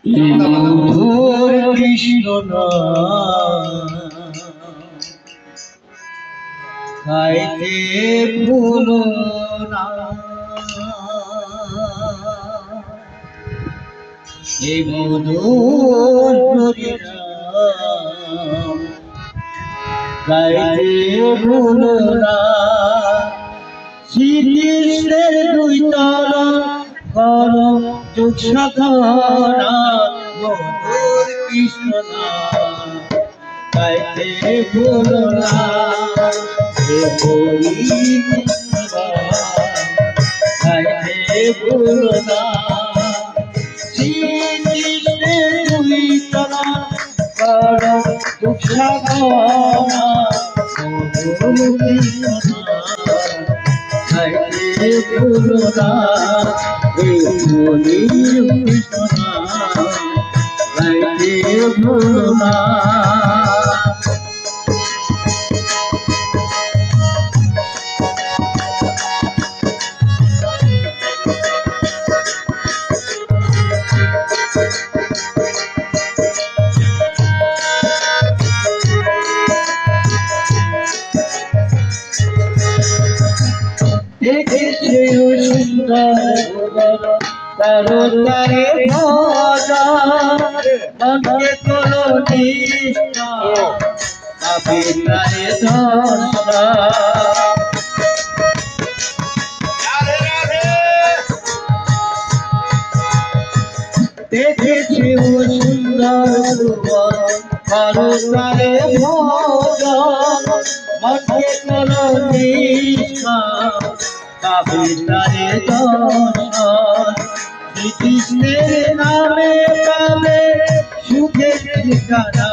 মধুর কৃষ্ণ খাইতে ভুলো না, এই মধুর খাইতে ভুলো না। শ্রীকৃষ্ণের দুই চরণ কর যোগ সাধনা, মধুর কৃষ্ণ গাইতে ভুলো না। হে হরি কৃষ্ণ গাইতে ভুলো না। শ্রীকৃষ্ণের দুই চরণ কর যোগ সাধনা, মধুর কৃষ্ণ গাইতে ভুলো না। হে হরি কৃষ্ণ গাইতে ভুলো না। দেখেছে সুন্দর তারো তারে ভজা, মনকে তোলো নিষ্ঠা পাবে তারে ধরা। দেখেছে সুন্দর তারো তারে ভজা, মনকে তোলো নিষ্ঠা পাবে তারে দর্শন। শ্রীকৃষ্ণের নামে পাবে সুখের ঠিকানা,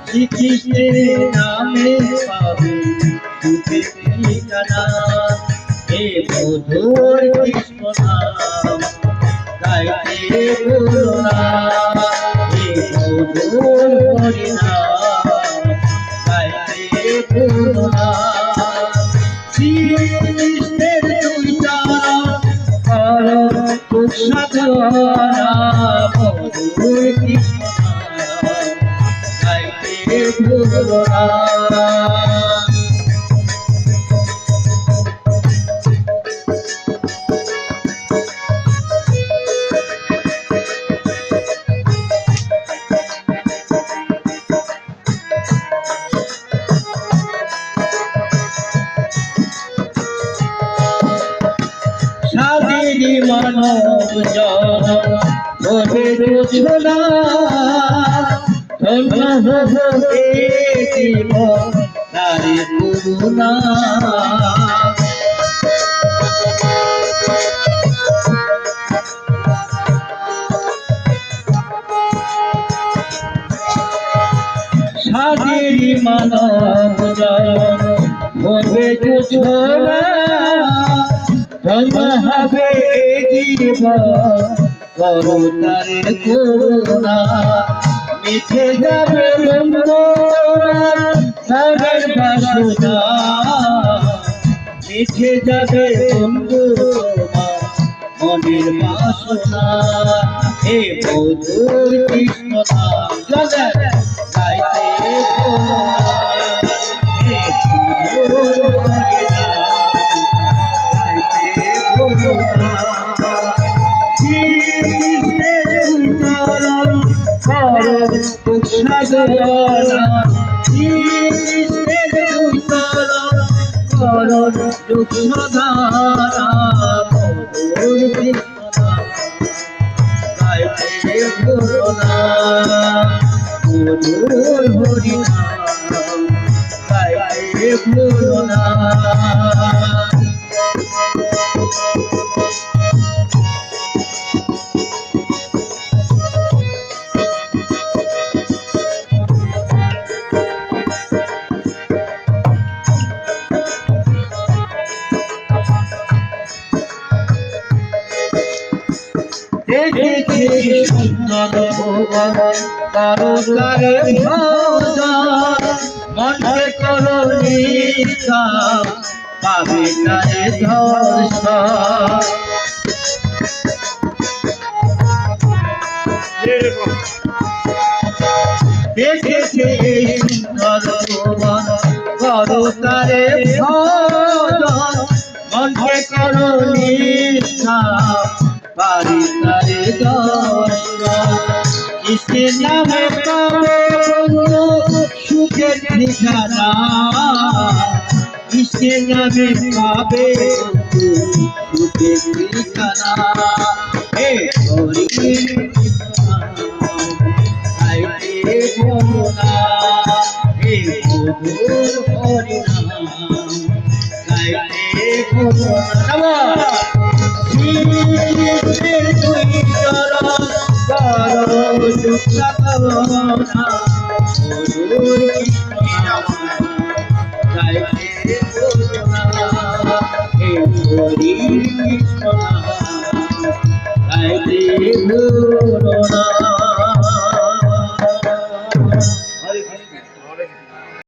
শ্রীকৃষ্ণের নামে পাবে সুখের ঠিকানা। হে মধুর কৃষ্ণ নাম গাইতে ভুলো না, হে মধুর হরি নাম গাইতে ভুলো না। শ্রীকৃষ্ণের দুই চরণ কর যোগ সাধনা, মধুর কৃষ্ণ গাইতে ভুলো না। স্বাধীনী মানব জন ওরে ছোলা, ধন্য হবে জীবন নারী করুণা। স্বাধীনী মানব জন ওরে ছোলা, ধন্য হবে জীবন করুণারে করুণা। মিঠে যাবে মনের বাসনা, মিঠে যাবে বন্ধু মনের বাসনা। হে মধুর কৃষ্ণ নাম গাইতে ভুলো না, হে মধুর হরি সাধনা। শ্রীকৃষ্ণের দুই চরণ কর যোগ সাধনা, মধুর কৃষ্ণ গাইতে ভুলো না, মধুর হরি নাম গাইতে ভুলো না। দেখেছি সুন্দর ভুবন কারো তারে ভজা, মনকে করো নিষ্ঠা পাবে তারে দর্শন। দেখেছে এই সুন্দর ভুবন করো তারে ভজন মনকে করো নিষ্ঠা পারি তারে দর্শন কৃষ্ণের নামে পাবে সুখের ঠিকানা কৃষ্ণের নামে পাবে সুখের ঠিকানা হে হরি আইতে ভোলা হে মধুর হরি নাম গাইতে ভোলা শ্রীকৃষ্ণের দুই চরণ করো দুঃখ কামনা মধুর